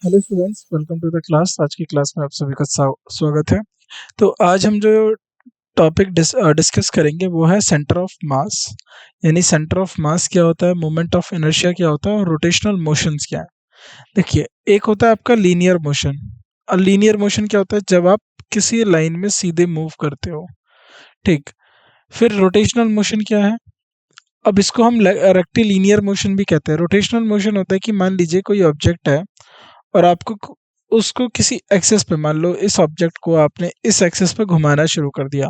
Hello students, welcome to the class. आज की class में आप सभी का स्वागत है। तो आज हम जो टॉपिक डिस्कस करेंगे वो है सेंटर ऑफ मास। यानी सेंटर ऑफ मास क्या होता है, मोमेंट ऑफ इनर्शिया क्या होता है और रोटेशनल मोशंस क्या है। देखिए, एक होता है आपका लीनियर मोशन। और लीनियर मोशन क्या होता है, जब आप किसी लाइन में सीधे मूव करते हो, ठीक। फिर रोटेशनल मोशन क्या है, अब इसको हम रेक्टिलिनियर मोशन भी कहते हैं। रोटेशनल मोशन होता है कि मान लीजिए कोई ऑब्जेक्ट है और आपको उसको किसी एक्सेस पे, मान लो इस ऑब्जेक्ट को आपने इस एक्सेस पे घुमाना शुरू कर दिया,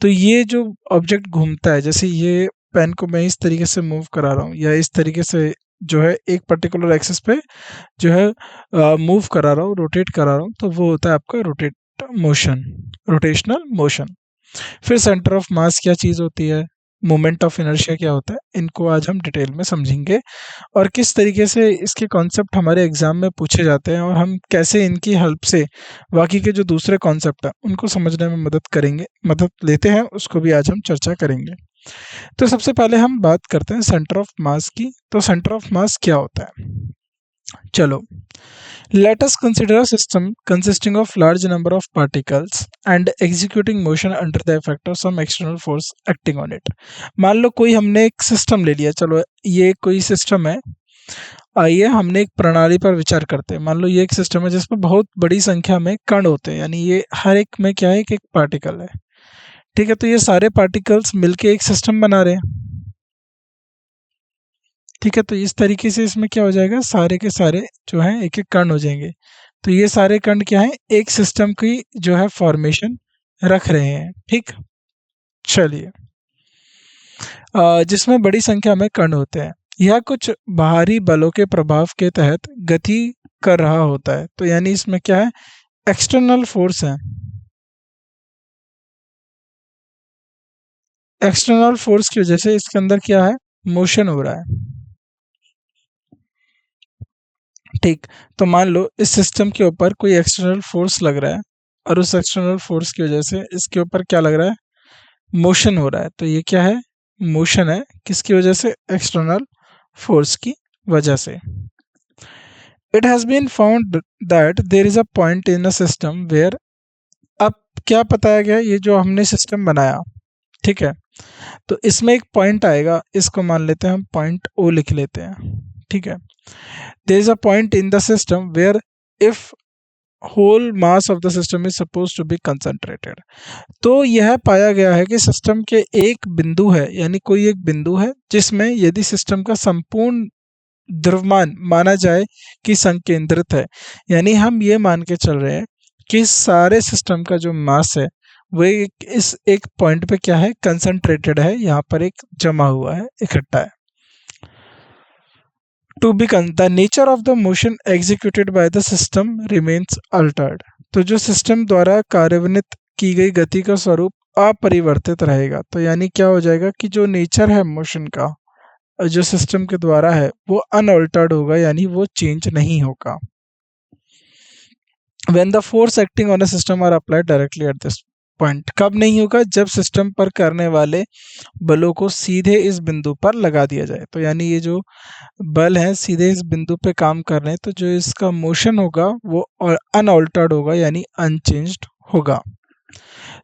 तो ये जो ऑब्जेक्ट घूमता है, जैसे ये पेन को मैं इस तरीके से मूव करा रहा हूँ या इस तरीके से जो है एक पर्टिकुलर एक्सेस पे जो है मूव करा रहा हूँ, रोटेट करा रहा हूँ, तो वो होता है आपका मोशन रोटेशनल मोशन। फिर सेंटर ऑफ मास क्या चीज़ होती है, मोमेंट ऑफ इनर्शिया क्या होता है, इनको आज हम डिटेल में समझेंगे और किस तरीके से इसके कॉन्सेप्ट हमारे एग्जाम में पूछे जाते हैं और हम कैसे इनकी हेल्प से बाकी के जो दूसरे कॉन्सेप्ट हैं उनको समझने में मदद लेते हैं, उसको भी आज हम चर्चा करेंगे। तो सबसे पहले हम बात करते हैं सेंटर ऑफ मास की। तो सेंटर ऑफ मास क्या होता है, चलो, let us consider a system consisting of large number of particles and executing motion under the effect of some external force acting on it। मान लो कोई हमने एक सिस्टम ले लिया, चलो ये कोई सिस्टम है। आइए हमने एक प्रणाली पर विचार करते हैं। मान लो ये एक सिस्टम है जिसमें बहुत बड़ी संख्या में कण होते हैं, यानी ये हर एक में क्या है, एक पार्टिकल है, ठीक है। तो ये सारे पार्टिकल्स मिलके एक सिस्टम बना रहे हैं, ठीक है। तो इस तरीके से इसमें क्या हो जाएगा, सारे के सारे जो हैं एक एक कण हो जाएंगे। तो ये सारे कण क्या है, एक सिस्टम की जो है फॉर्मेशन रख रहे हैं, ठीक। चलिए, जिसमें बड़ी संख्या में कण होते हैं, यह कुछ बाहरी बलों के प्रभाव के तहत गति कर रहा होता है। तो यानी इसमें क्या है, एक्सटर्नल फोर्स है। एक्सटर्नल फोर्स की वजह से इसके अंदर क्या है, मोशन हो रहा है, ठीक। तो मान लो इस सिस्टम के ऊपर कोई एक्सटर्नल फोर्स लग रहा है और उस एक्सटर्नल फोर्स की वजह से इसके ऊपर क्या लग रहा है, मोशन हो रहा है। तो ये क्या है, मोशन है, किसकी वजह से, एक्सटर्नल फोर्स की वजह से। It has been found that there is a point in a system where, अब क्या बताया गया, ये जो हमने सिस्टम बनाया, ठीक है, तो इसमें एक पॉइंट आएगा, इसको मान लेते हैं हम पॉइंट ओ लिख लेते हैं, ठीक है। There is a point in the system where if whole mass of the system is suppose to be concentrated. तो यह पाया गया है कि सिस्टम के एक बिंदु है, यानी कोई एक बिंदु है जिसमें यदि सिस्टम का संपूर्ण द्रव्यमान माना जाए कि संकेंद्रित है, यानी हम ये मान के चल रहे हैं कि सारे सिस्टम का जो मास है वो इस एक पॉइंट पे क्या है, कंसंट्रेटेड है, यहाँ पर एक जमा हुआ है, इकट्ठा है। To be the nature of the motion executed by the system remains altered. तो जो सिस्टम द्वारा कार्यान्वित की गई गति का स्वरूप अपरिवर्तित रहेगा। तो यानी क्या हो जाएगा कि जो नेचर है मोशन का, जो सिस्टम के द्वारा है, वो अनअल्टर्ड होगा, यानी वो चेंज नहीं होगा। When the force acting on a system are applied directly at this point, कब नहीं होगा, जब सिस्टम पर करने वाले बलों को सीधे इस बिंदु पर लगा दिया जाए। तो यानी ये जो बल है सीधे इस बिंदु पे काम कर रहे हैं, तो जो इसका मोशन होगा वो अनअल्टर्ड होगा, यानी अनचेंज्ड होगा।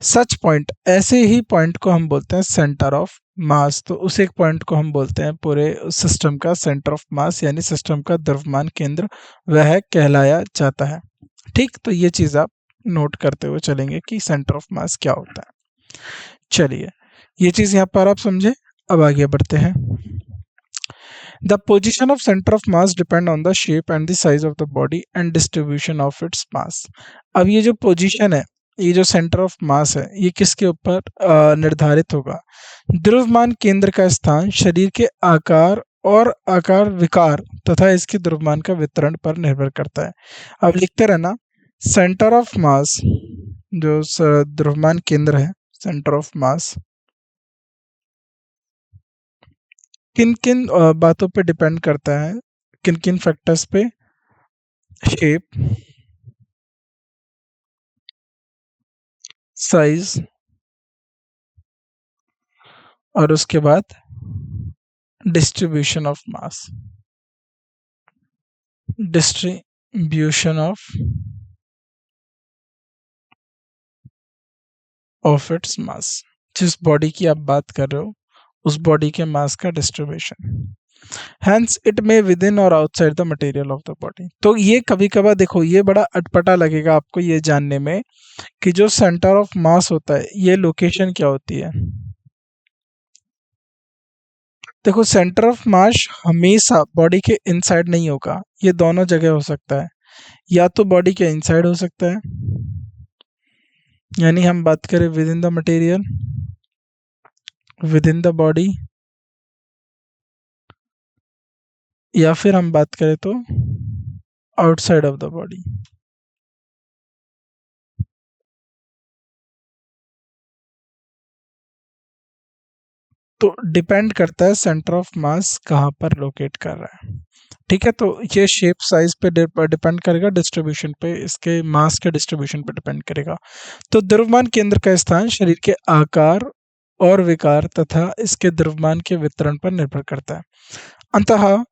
सच पॉइंट, ऐसे ही पॉइंट को हम बोलते हैं सेंटर ऑफ मास। तो उस एक पॉइंट को हम बोलते हैं पूरे सिस्टम का सेंटर ऑफ मास, यानी सिस्टम का द्रव्यमान केंद्र वह कहलाया जाता है, ठीक। तो ये चीज आप नोट करते हुए चलेंगे कि सेंटर ऑफ मास क्या होता है। चलिए, ये चीज यहाँ पर आप समझे। अब आगे बढ़ते हैं। The position of centre of mass depend on the shape and the size of the body and distribution of its mass. अब ये जो पोजीशन है, ये जो सेंटर ऑफ मास है, ये किसके ऊपर निर्धारित होगा, द्रव्यमान केंद्र का स्थान शरीर के आकार और आकार विकार तथा इसके द्रव्यमान का वितरण पर निर्भर करता है। अब लिखते रहना, सेंटर ऑफ मास, जो द्रव्यमान केंद्र है, सेंटर ऑफ मास किन किन बातों पे डिपेंड करता है, किन किन फैक्टर्स पे, शेप, साइज और उसके बाद distribution of mass. Distribution of its mass, जिस बॉडी की आप बात कर रहे हो उस बॉडी के मास का distribution. Hence it may within और outside the material of the body. तो ये कभी कभार देखो, ये बड़ा अटपटा लगेगा आपको ये जानने में कि जो सेंटर ऑफ मास होता है ये लोकेशन क्या होती है। देखो, सेंटर ऑफ मास हमेशा बॉडी के इनसाइड नहीं होगा, ये दोनों जगह हो सकता है। या तो बॉडी के इनसाइड हो सकता है, यानी हम बात करें with in the material, with in the body, या फिर हम बात करें तो आउटसाइड ऑफ द बॉडी। तो डिपेंड करता है सेंटर ऑफ मास कहाँ पर लोकेट कर रहा है। ठीक है, तो ये शेप साइज पे डिपेंड करेगा, डिस्ट्रीब्यूशन पे, इसके मास के डिस्ट्रीब्यूशन पे डिपेंड करेगा। तो द्रव्यमान केंद्र का स्थान शरीर के आकार और विकार तथा इसके द्रव्यमान के वितरण पर निर्भर करता है। अंततः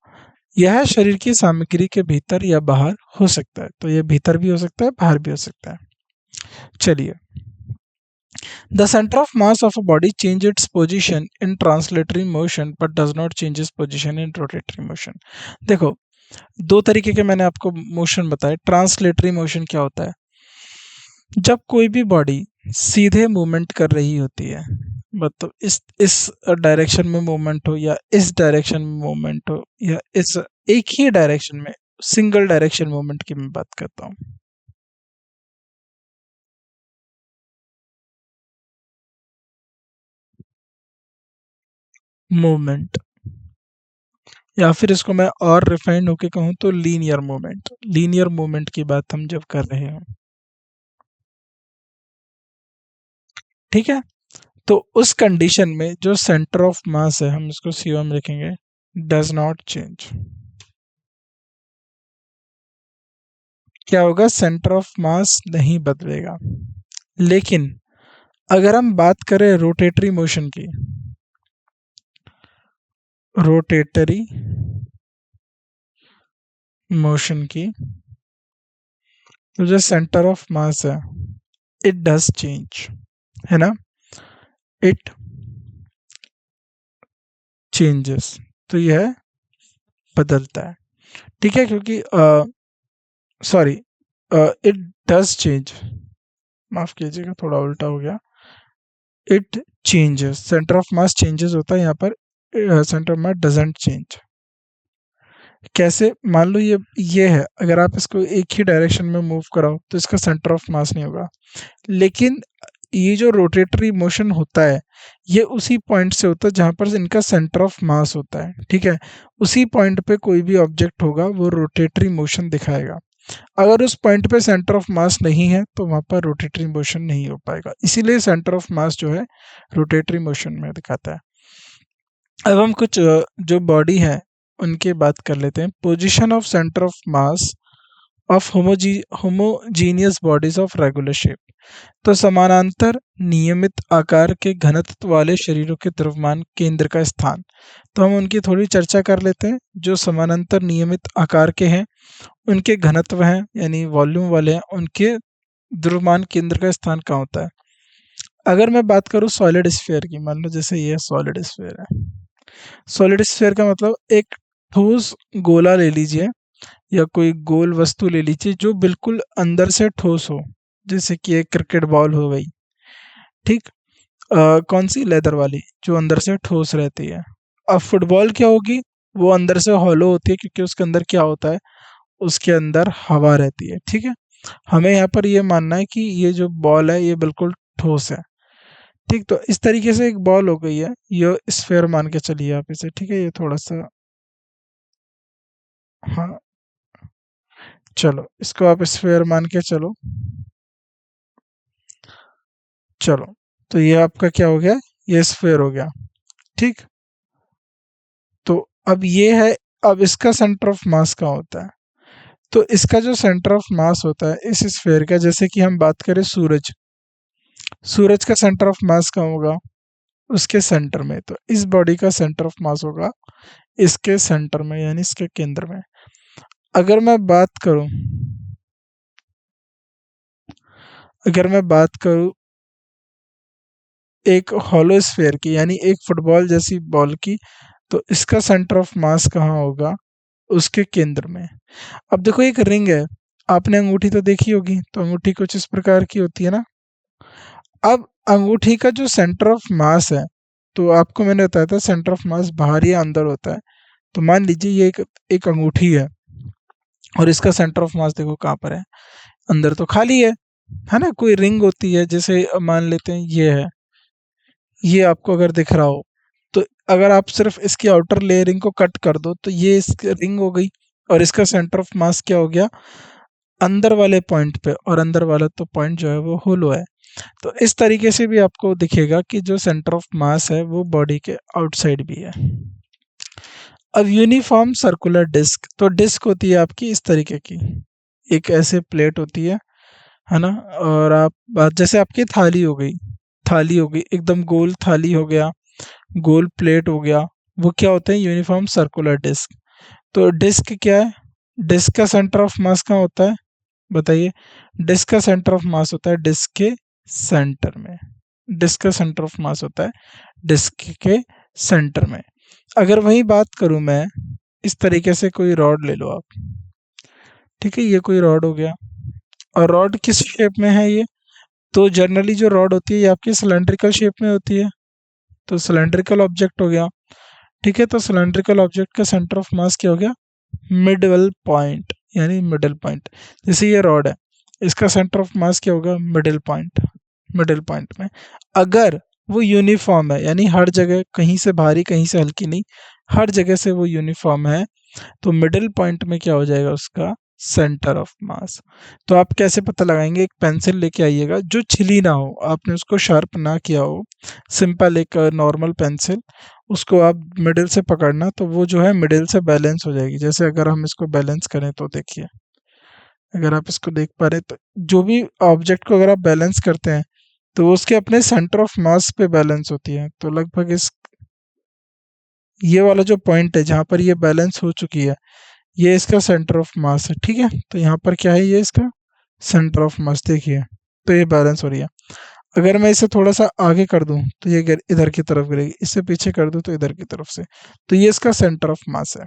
यह शरीर की सामग्री के भीतर या बाहर हो सकता है। तो ये भीतर भी हो सकता है, बाहर भी हो सकता है। चलिए, the centre of mass of a body change its position in translatory motion but does not change its position in rotatory motion. देखो, दो तरीके के मैंने आपको मोशन बताए। ट्रांसलेटरी मोशन क्या होता है? जब कोई भी बॉडी सीधे मूवमेंट कर रही होती है, मतलब इस डायरेक्शन में मूवमेंट हो या इस डायरेक्शन में मूवमेंट हो या इस एक ही डायरेक्शन में, सिंगल डायरेक्शन मूवमेंट की मैं बात करता हूँ। मूवमेंट, या फिर इसको मैं और रिफाइंड होके कहूँ तो लीनियर मूवमेंट। लीनियर मूवमेंट की बात हम जब कर रहे हो, ठीक है, तो उस कंडीशन में जो सेंटर ऑफ मास है, हम इसको सीओ में लिखेंगे, डज नॉट चेंज। क्या होगा? सेंटर ऑफ मास नहीं बदलेगा। लेकिन अगर हम बात करें रोटेटरी मोशन की, रोटेटरी मोशन की, तो जो सेंटर ऑफ मास है इट डज चेंज, है ना, इट चेंजेस। तो यह बदलता है, ठीक है, क्योंकि सॉरी, इट डज चेंज, माफ कीजिएगा थोड़ा उल्टा हो गया। It changes, centre of mass changes होता है यहाँ पर, centre of mass doesn't change. कैसे? मान लो ये है, अगर आप इसको एक ही डायरेक्शन में मूव कराओ तो इसका सेंटर ऑफ मास नहीं होगा। लेकिन ये जो रोटेटरी मोशन होता है ये उसी पॉइंट से होता है जहां पर इनका सेंटर ऑफ मास होता है, ठीक है। उसी पॉइंट पे कोई भी ऑब्जेक्ट होगा वो रोटेटरी मोशन दिखाएगा। अगर उस पॉइंट पे सेंटर ऑफ मास नहीं है तो वहां पर रोटेटरी मोशन नहीं हो पाएगा, इसीलिए सेंटर ऑफ मास जो है रोटेटरी मोशन में दिखाता है। अब हम कुछ जो बॉडी है उनकी बात कर लेते हैं। Position of centre of mass of homogeneous bodies of regular shape. तो समानांतर नियमित आकार के घनत्व वाले शरीरों के द्रव्यमान केंद्र का स्थान। तो हम उनकी थोड़ी चर्चा कर लेते हैं। जो समानांतर नियमित आकार के हैं उनके घनत्व हैं, यानी वॉल्यूम वाले हैं, उनके द्रव्यमान केंद्र का स्थान कहाँ होता है। अगर मैं बात करूँ सॉलिड स्फीयर की, मान लो जैसे ये सॉलिड स्फीयर है। सॉलिड स्फीयर का मतलब एक ठोस गोला ले लीजिए या कोई गोल वस्तु ले लीजिए जो बिल्कुल अंदर से ठोस हो, जैसे कि एक क्रिकेट बॉल हो गई, ठीक। कौन सी? लेदर वाली, जो अंदर से ठोस रहती है। अब फुटबॉल क्या होगी? वो अंदर से हॉलो होती है, क्योंकि उसके अंदर क्या होता है, उसके अंदर हवा रहती है, ठीक है। हमें यहाँ पर ये मानना है कि ये जो बॉल है ये बिल्कुल ठोस है, ठीक। तो इस तरीके से एक बॉल हो गई है, ये स्फेयर मान के चलिए आप इसे, ठीक है। ये थोड़ा सा, हाँ, चलो इसको आप स्फेयर मान के चलो। चलो, तो ये आपका क्या हो गया? ये स्फेयर हो गया, ठीक। तो अब ये है, अब इसका सेंटर ऑफ मास कहाँ होता है? तो इसका जो सेंटर ऑफ मास होता है इस स्फेयर का, जैसे कि हम बात करें सूरज, सूरज का सेंटर ऑफ मास कहाँ होगा? उसके सेंटर में। तो इस बॉडी का सेंटर ऑफ मास होगा इसके सेंटर में, यानी इसके केंद्र में। अगर मैं बात करूं अगर मैं बात करूं एक हॉलो स्फीयर की, यानी एक फुटबॉल जैसी बॉल की, तो इसका सेंटर ऑफ मास कहाँ होगा? उसके केंद्र में। अब देखो एक रिंग है, आपने अंगूठी तो देखी होगी, तो अंगूठी कुछ इस प्रकार की होती है ना। अब अंगूठी का जो सेंटर ऑफ मास है, तो आपको मैंने बताया था सेंटर ऑफ मास बाहर या अंदर होता है। तो मान लीजिए ये एक अंगूठी है, और इसका सेंटर ऑफ मास देखो कहाँ पर है, अंदर तो खाली है ना। कोई रिंग होती है, जैसे मान लेते हैं ये है, ये आपको अगर दिख रहा हो, तो अगर आप सिर्फ इसकी आउटर लेयरिंग को कट कर दो तो ये इस रिंग हो गई, और इसका सेंटर ऑफ मास क्या हो गया? अंदर वाले पॉइंट पे, और अंदर वाला तो पॉइंट जो है वो होलो है। तो इस तरीके से भी आपको दिखेगा कि जो सेंटर ऑफ मास है वो बॉडी के आउटसाइड भी है। अब यूनिफॉर्म सर्कुलर डिस्क, तो डिस्क होती है आपकी इस तरीके की, एक ऐसे प्लेट होती है ना। और आप बात जैसे आपकी थाली हो गई, थाली हो गई एकदम गोल, थाली हो गया, गोल प्लेट हो गया, वो क्या होते हैं? Uniform circular disc. तो डिस्क क्या है? डिस्क का सेंटर ऑफ मास कहाँ होता है? बताइए। डिस्क का सेंटर ऑफ मास होता है डिस्क के सेंटर में। डिस्क का सेंटर ऑफ मास होता है डिस्क के सेंटर में। अगर वही बात करूं मैं, इस तरीके से कोई रॉड ले लो आप, ठीक है, ये कोई रॉड हो गया, और रॉड किस शेप में है ये? तो जनरली जो रॉड होती है ये आपकी सिलेंड्रिकल शेप में होती है, तो सिलेंड्रिकल ऑब्जेक्ट हो गया। ठीक है, तो सिलेंड्रिकल ऑब्जेक्ट का सेंटर ऑफ मास क्या हो गया? मिडल पॉइंट, यानी मिडल पॉइंट। जैसे ये रॉड है, इसका सेंटर ऑफ मास क्या होगा? Middle point. मिडल पॉइंट में अगर वो यूनिफॉर्म है, यानी हर जगह कहीं से भारी कहीं से हल्की नहीं, हर जगह से वो यूनिफॉर्म है, तो मिडिल पॉइंट में क्या हो जाएगा? उसका सेंटर ऑफ मास। तो आप कैसे पता लगाएंगे? एक पेंसिल लेके आइएगा जो छिली ना हो, आपने उसको शार्प ना किया हो, सिंपल एक नॉर्मल पेंसिल, उसको आप मिडिल से पकड़ना, तो वो जो है मिडिल से बैलेंस हो जाएगी। जैसे अगर हम इसको बैलेंस करें तो देखिए, अगर आप इसको देख पा रहे हैं, तो जो भी ऑब्जेक्ट को अगर आप बैलेंस करते हैं तो वो उसके अपने सेंटर ऑफ मास पे बैलेंस होती है। तो लगभग इस ये वाला जो पॉइंट है जहाँ पर ये बैलेंस हो चुकी है, ये इसका सेंटर ऑफ मास है। ठीक है, तो यहाँ पर क्या है? ये इसका सेंटर ऑफ मास, देखिए, तो ये बैलेंस हो रही है। अगर मैं इसे थोड़ा सा आगे कर दूं तो ये इधर की तरफ गिरेगी, इससे पीछे कर दूं तो इधर की तरफ से, तो ये इसका सेंटर ऑफ मास है।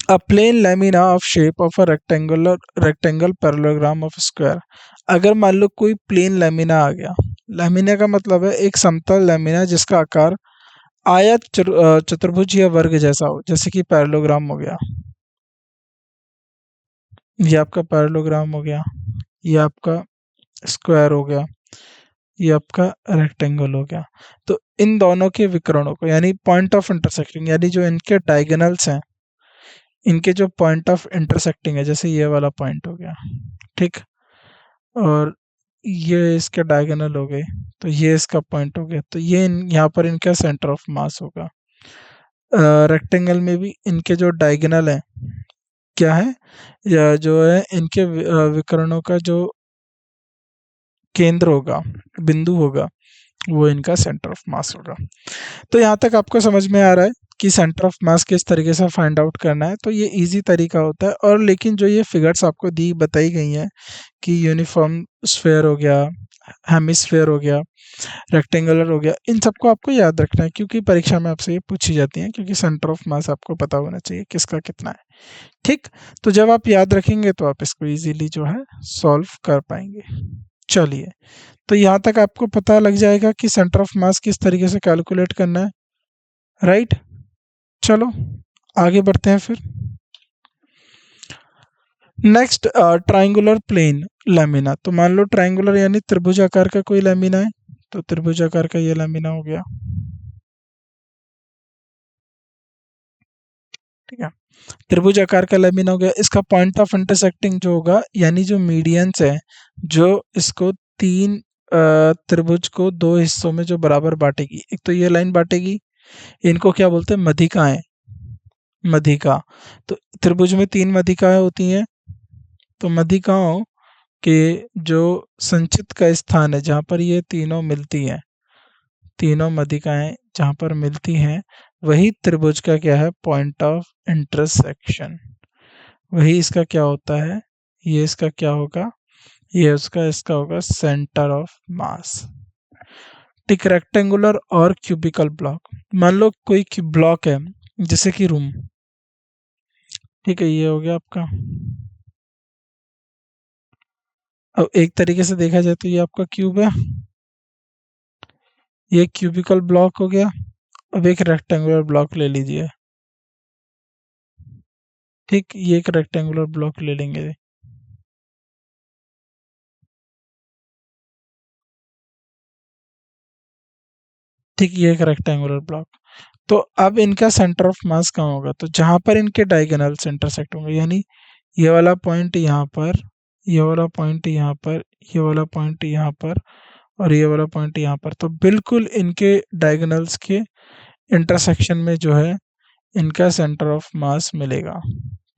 A plane lamina of shape of a rectangle parallelogram of square. अगर मान लो कोई प्लेन लैमिना आ गया, लैमिना का मतलब है एक समतल लैमिना जिसका आकार आयत, चतुर्भुज या वर्ग जैसा हो, जैसे कि पैरेललोग्राम हो गया, ये आपका पैरेललोग्राम हो गया, ये आपका स्क्वायर हो गया, ये आपका रेक्टेंगल हो गया। तो इन दोनों के विकर्णों को, यानी पॉइंट ऑफ इंटरसेक्टिंग, यानी जो इनके डायगोनल्स हैं, इनके जो पॉइंट ऑफ इंटरसेक्टिंग है, जैसे ये वाला पॉइंट हो गया, ठीक, और ये इसके डायगोनल हो गए, तो ये इसका पॉइंट हो गया, तो ये यहाँ पर इनका सेंटर ऑफ मास होगा। रेक्टेंगल में भी इनके जो डायगोनल है क्या है, या जो है इनके विकर्णों का जो केंद्र होगा, बिंदु होगा, वो इनका सेंटर ऑफ मास होगा। तो यहाँ तक आपको समझ में आ रहा है कि सेंटर ऑफ मास किस तरीके से फाइंड आउट करना है। तो ये इजी तरीका होता है। और लेकिन जो ये फिगर्स आपको दी बताई गई हैं कि यूनिफॉर्म स्फेयर हो गया, हेमिस्फेयर हो गया, रेक्टेंगुलर हो गया, इन सबको आपको याद रखना है, क्योंकि परीक्षा में आपसे ये पूछी जाती हैं, क्योंकि सेंटर ऑफ मास आपको पता होना चाहिए किसका कितना है। ठीक, तो जब आप याद रखेंगे तो आप इसको इजीली जो है सॉल्व कर पाएंगे। चलिए, तो यहाँ तक आपको पता लग जाएगा कि सेंटर ऑफ मास किस तरीके से कैलकुलेट करना है, राइट। चलो आगे बढ़ते हैं फिर। Next, triangular plane lamina. तो मान लो ट्राइंगुलर यानी त्रिभुज आकार का कोई लैमिना है, तो त्रिभुज आकार का ये लैमिना हो गया, ठीक है। त्रिभुज आकार का लैमिना हो गया, इसका पॉइंट ऑफ इंटरसेक्टिंग जो होगा, यानी जो मीडियंस है, जो इसको तीन त्रिभुज को दो हिस्सों में जो बराबर बांटेगी, एक तो ये लाइन बांटेगी, इनको क्या बोलते हैं? मध्यिकाएं, मध्यिका। तो त्रिभुज में तीन मध्यिकाएं होती हैं, तो मध्यिकाओं के जो संचित का स्थान है, जहाँ पर ये तीनों मिलती हैं, तीनों मध्यिकाएं जहाँ पर मिलती हैं वही त्रिभुज का क्या है, पॉइंट ऑफ इंटरसेक्शन। वही इसका क्या होता है, ये इसका क्या होगा, ये उसका इसका होगा सेंटर ऑफ मास। एक रेक्टेंगुलर और क्यूबिकल ब्लॉक, मान लो कोई ब्लॉक है जैसे कि रूम, ठीक है, ये हो गया आपका। अब एक तरीके से देखा जाए तो ये आपका क्यूब है, ये क्यूबिकल ब्लॉक हो गया। अब एक रेक्टेंगुलर ब्लॉक ले लीजिए, ठीक, ये एक रेक्टेंगुलर ब्लॉक ले लेंगे, ठीक, ये एक रेक्टेंगुलर ब्लॉक। तो अब इनका सेंटर ऑफ मास कहाँ होगा, तो जहां पर इनके डायगोनल्स इंटरसेक्ट होंगे, यानी ये वाला पॉइंट यहाँ पर, ये वाला पॉइंट यहाँ पर, ये वाला पॉइंट यहाँ पर और ये वाला पॉइंट यहाँ पर, तो बिल्कुल इनके डायगोनल्स के इंटरसेक्शन में जो है इनका सेंटर ऑफ मास मिलेगा।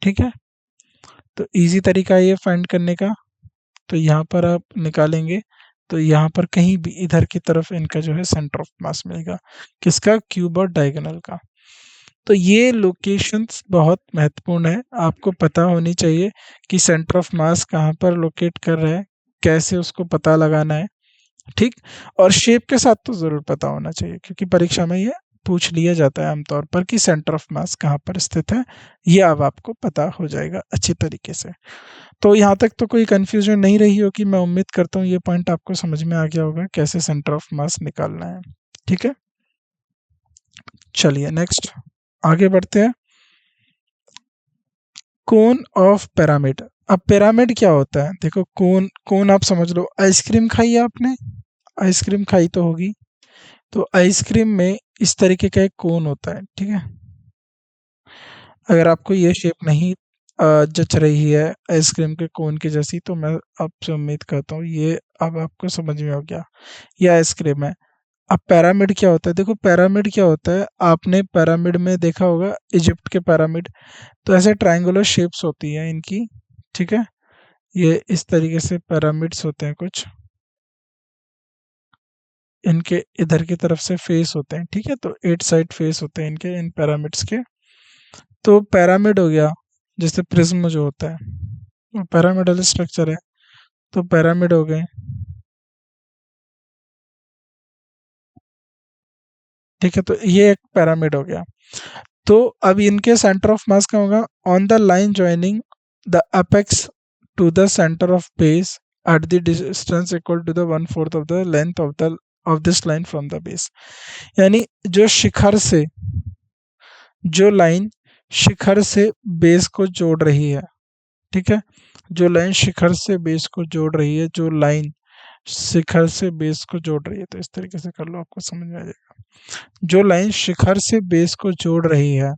ठीक है, तो इजी तरीका है ये फाइंड करने का। तो यहाँ पर आप निकालेंगे तो यहाँ पर कहीं भी इधर की तरफ इनका जो है सेंटर ऑफ मास मिलेगा, किसका, क्यूब और डायगोनल का। तो ये लोकेशंस बहुत महत्वपूर्ण है, आपको पता होनी चाहिए कि सेंटर ऑफ मास कहाँ पर लोकेट कर रहा है, कैसे उसको पता लगाना है, ठीक। और शेप के साथ तो ज़रूर पता होना चाहिए, क्योंकि परीक्षा में ये पूछ लिया जाता है आमतौर पर कि सेंटर ऑफ मास कहाँ पर स्थित है, ये अब आपको पता हो जाएगा अच्छी तरीके से। तो यहाँ तक तो कोई कंफ्यूजन नहीं रही होगी, मैं उम्मीद करता हूँ ये पॉइंट आपको समझ में आ गया होगा कैसे सेंटर ऑफ मास निकालना है। ठीक है, चलिए नेक्स्ट आगे बढ़ते हैं। Cone of pyramid. अब पिरामिड क्या होता है, देखो कोन, कोन आप समझ लो, आइसक्रीम खाई है आपने, आइसक्रीम खाई तो होगी, तो आइसक्रीम में इस तरीके का एक कोन होता है, ठीक है। अगर आपको ये शेप नहीं जच रही है आइसक्रीम के कोन की जैसी, तो मैं आपसे उम्मीद करता हूँ ये अब आपको समझ में हो गया, ये आइसक्रीम है। अब पिरामिड क्या होता है, देखो पिरामिड क्या होता है, आपने पिरामिड में देखा होगा इजिप्ट के पिरामिड, तो ऐसे ट्रायंगुलर शेप्स होती हैं इनकी, ठीक है। ये इस तरीके से पिरामिड्स होते हैं कुछ, इनके इधर की तरफ से फेस होते हैं, ठीक है, तो 8 साइड फेस होते हैं इनके, इन पिरामिड्स के। तो पिरामिड हो गया, जैसे प्रिज्म जो होता है वो पिरामिडल स्ट्रक्चर है, तो पिरामिड हो गए, ठीक है, तो ये एक पिरामिड हो गया। तो अब इनके सेंटर ऑफ मास का होगा on the line joining the apex to the centre of base at the distance equal to the 1/4 of the length of this line from the base. यानी जो शिखर से, जो लाइन शिखर से बेस को जोड़ रही है, ठीक है, जो लाइन शिखर से बेस को जोड़ रही है, जो लाइन शिखर से बेस को जोड़ रही है, तो इस तरीके से कर लो आपको समझ में आ जाएगा। जो लाइन शिखर से बेस को जोड़ रही है,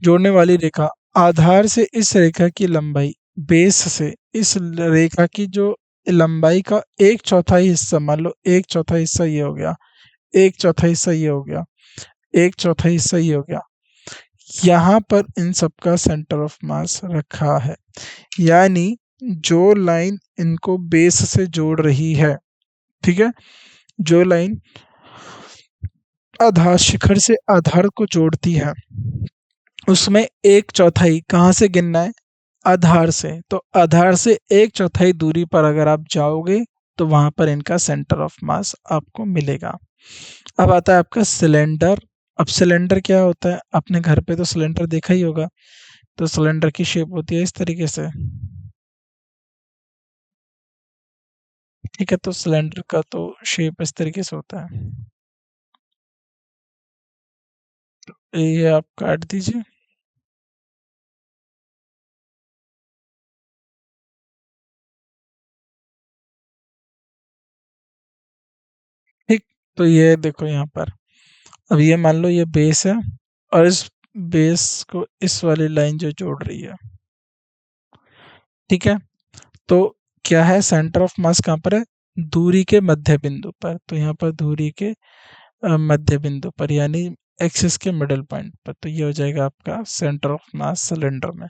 जोड़ने वाली रेखा, आधार से इस रेखा की लंबाई, बेस से इस रेखा की जो लंबाई का 1/4 हिस्सा, मान लो 1/4 हिस्सा ये हो गया, 1/4 हिस्सा ये हो गया, 1/4 हिस्सा ये हो गया, यहाँ पर इन सबका सेंटर ऑफ मास रखा है। यानी जो लाइन इनको बेस से जोड़ रही है, ठीक है, जो लाइन आधार, शिखर से आधार को जोड़ती है, उसमें 1/4 कहाँ से गिनना है, आधार से। तो आधार से 1/4 दूरी पर अगर आप जाओगे तो वहां पर इनका सेंटर ऑफ मास आपको मिलेगा। अब आता है आपका सिलेंडर। अब सिलेंडर क्या होता है, अपने घर पे तो सिलेंडर देखा ही होगा, तो सिलेंडर की शेप होती है इस तरीके से, ठीक है, तो सिलेंडर का तो शेप इस तरीके से होता है, ये आप काट दीजिए, ठीक। तो ये देखो यहाँ पर, अब ये मान लो ये बेस है और इस बेस को इस वाली लाइन जो जोड़ रही है, ठीक है, तो क्या है, सेंटर ऑफ मास कहाँ पर है, दूरी के मध्य बिंदु पर, तो यहाँ पर दूरी के मध्य बिंदु पर, यानी एक्सिस के मिडिल पॉइंट पर, तो ये हो जाएगा आपका सेंटर ऑफ मास सिलेंडर में।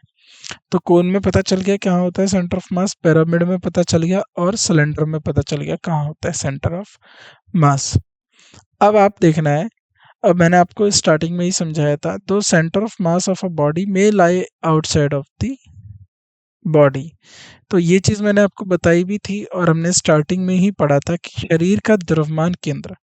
तो कोन में पता चल गया कहाँ होता है सेंटर ऑफ मास, पिरामिड में पता चल गया और सिलेंडर में पता चल गया कहाँ होता है सेंटर ऑफ मास। अब आप देखना है, अब मैंने आपको स्टार्टिंग में ही समझाया था, तो centre of mass of a body में लाई आउटसाइड ऑफ द बॉडी। तो ये चीज़ मैंने आपको बताई भी थी और हमने स्टार्टिंग में ही पढ़ा था कि शरीर का द्रव्यमान केंद्र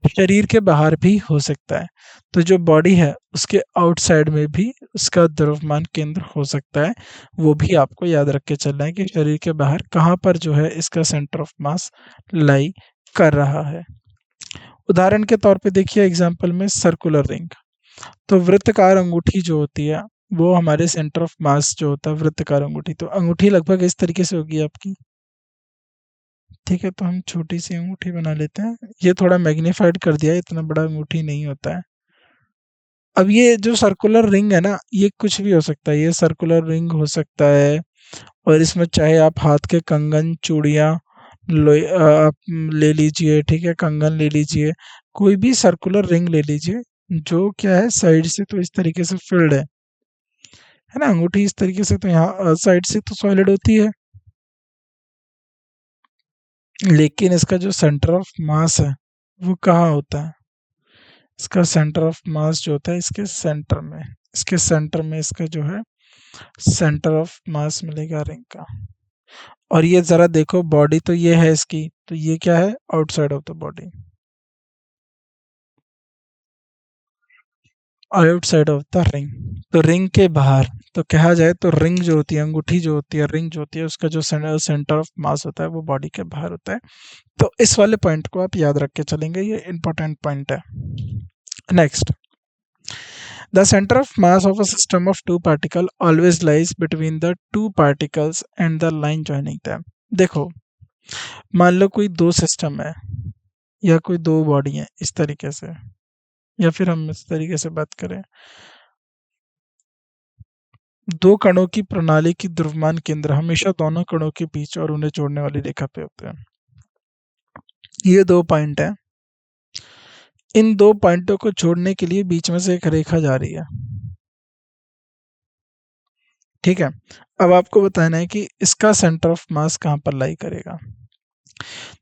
शरीर के बाहर भी हो सकता है। तो जो बॉडी है उसके आउटसाइड में भी उसका द्रव्यमान केंद्र हो सकता है। वो भी आपको याद रख के चलना है कि शरीर के बाहर कहाँ पर जो है इसका सेंटर ऑफ मास लाई कर रहा है। उदाहरण के तौर पे देखिए एग्जाम्पल में सर्कुलर रिंग। तो वृत्तकार अंगूठी जो होती है वो हमारे सेंटर ऑफ मास जो होता है वृत्तकार अंगूठी, तो अंगूठी लगभग इस तरीके से होगी आपकी। ठीक है, तो हम छोटी सी अंगूठी बना लेते हैं। ये थोड़ा मैग्नीफाइड कर दिया है, इतना बड़ा अंगूठी नहीं होता है। अब ये जो सर्कुलर रिंग है ना, ये कुछ भी हो सकता है, ये सर्कुलर रिंग हो सकता है। और इसमें चाहे आप हाथ के कंगन, चूड़ियाँ आप ले लीजिए, ठीक है, कंगन ले लीजिए, कोई भी सर्कुलर रिंग ले लीजिए जो क्या है साइड से तो इस तरीके से फिल्ड है ना। अंगूठी इस तरीके से तो यहाँ साइड से तो सॉलिड होती है, लेकिन इसका जो सेंटर ऑफ मास है वो कहाँ होता है? इसका सेंटर ऑफ मास जो होता है इसके सेंटर में इसका जो है सेंटर ऑफ मास मिलेगा रिंग का। और ये जरा देखो, बॉडी तो ये है इसकी, तो ये क्या है? Outside of the body, outside of the ring. तो रिंग के बाहर, तो कहा जाए तो रिंग जो होती है, अंगूठी जो होती है, रिंग जो होती है, उसका जो सेंटर ऑफ मास होता है वो बॉडी के बाहर होता है। तो इस वाले पॉइंट को आप याद रख के चलेंगे, ये इंपॉर्टेंट पॉइंट है। Next, the center of mass of a system of two particle always lies between the two particles and the line joining them। देखो, मान लो कोई दो सिस्टम है या कोई दो बॉडी है इस तरीके से, या फिर हम इस तरीके से बात करें, दो कणों की प्रणाली की द्रव्यमान केंद्र हमेशा दोनों कणों के बीच और उन्हें जोड़ने वाली रेखा पे होते हैं। ये दो पॉइंट है, इन दो पॉइंटों को जोड़ने के लिए बीच में से एक रेखा जा रही है। ठीक है, अब आपको बताना है कि इसका सेंटर ऑफ मास कहाँ पर लाई करेगा।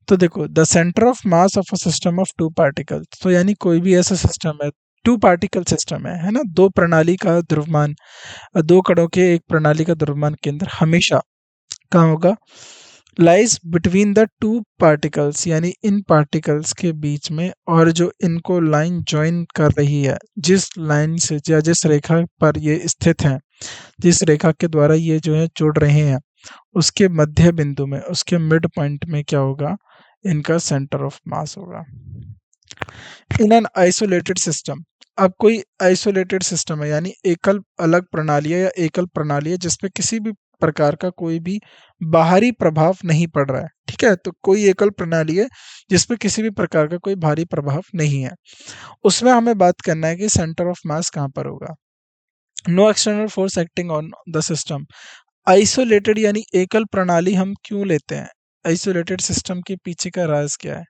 तो देखो, the centre of mass of a system of two particle, तो यानी कोई भी ऐसा सिस्टम है, टू पार्टिकल सिस्टम है ना, दो प्रणाली का द्रव्यमान, दो कणों के एक प्रणाली का द्रव्यमान केंद्र हमेशा कहाँ होगा? Lies between the two particles, यानी इन पार्टिकल्स के बीच में, और जो इनको लाइन ज्वाइन कर रही है, जिस लाइन से या जिस रेखा पर ये स्थित हैं, जिस रेखा के द्वारा ये जो है जुड़ रहे हैं, उसके मध्य बिंदु में, उसके मिड पॉइंट में क्या होगा? इनका सेंटर ऑफ मास होगा। इन एन आइसोलेटेड सिस्टम, अब कोई आइसोलेटेड सिस्टम है, यानी एकल अलग प्रणाली है या एकल प्रणाली है जिसपे किसी भी प्रकार का कोई भी बाहरी प्रभाव नहीं पड़ रहा है। ठीक है, तो कोई एकल प्रणाली है जिसपे किसी भी प्रकार का कोई बाहरी प्रभाव नहीं है, उसमें हमें बात करना है कि सेंटर ऑफ मास कहाँ पर होगा। No external force acting on the system. Isolated यानी एकल प्रणाली हम क्यों लेते हैं? आइसोलेटेड सिस्टम के पीछे का राज क्या है?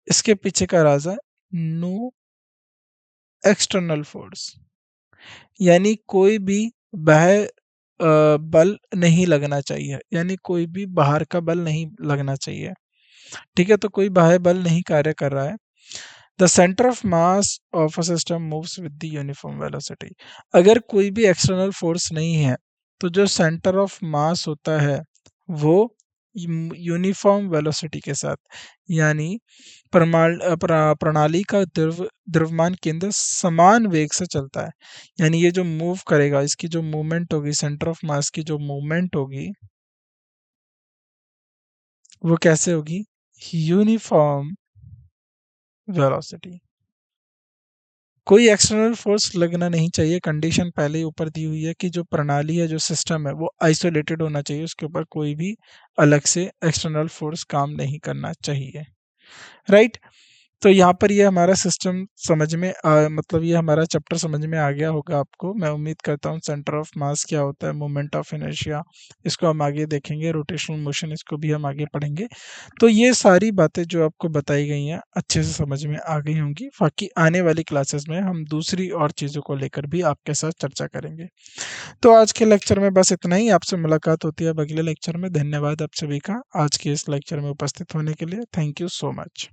इसके पीछे का राज है नो एक्सटर्नल फोर्स, यानी कोई भी बाह्य बल नहीं लगना चाहिए, यानी कोई भी बाहर का बल नहीं लगना चाहिए। ठीक है, तो कोई बाह्य बल नहीं कार्य कर रहा है। The centre of mass of a system moves with the uniform velocity. अगर कोई भी एक्सटर्नल फोर्स नहीं है तो जो सेंटर ऑफ मास होता है वो यूनिफॉर्म वेलोसिटी के साथ, यानी प्रणाली का द्रव्यमान केंद्र समान वेग से चलता है। यानी ये जो मूव करेगा, इसकी जो मूवमेंट होगी, सेंटर ऑफ मास की जो मूवमेंट होगी वो कैसे होगी? Uniform velocity. कोई एक्सटर्नल फोर्स लगना नहीं चाहिए, कंडीशन पहले ही ऊपर दी हुई है कि जो प्रणाली है, जो सिस्टम है, वो आइसोलेटेड होना चाहिए, उसके ऊपर कोई भी अलग से एक्सटर्नल फोर्स काम नहीं करना चाहिए। राइट, तो यहाँ पर ये हमारा सिस्टम समझ में मतलब ये हमारा चैप्टर समझ में आ गया होगा आपको। मैं उम्मीद करता हूँ सेंटर ऑफ मास क्या होता है, मोमेंट ऑफ इनर्शिया, इसको हम आगे देखेंगे, रोटेशनल मोशन इसको भी हम आगे पढ़ेंगे। तो ये सारी बातें जो आपको बताई गई हैं अच्छे से समझ में आ गई होंगी। बाकी आने वाली क्लासेस में हम दूसरी और चीज़ों को लेकर भी आपके साथ चर्चा करेंगे। तो आज के लेक्चर में बस इतना ही, आपसे मुलाकात होती है अब अगले लेक्चर में। धन्यवाद आप सभी का आज के इस लेक्चर में उपस्थित होने के लिए। Thank you so much.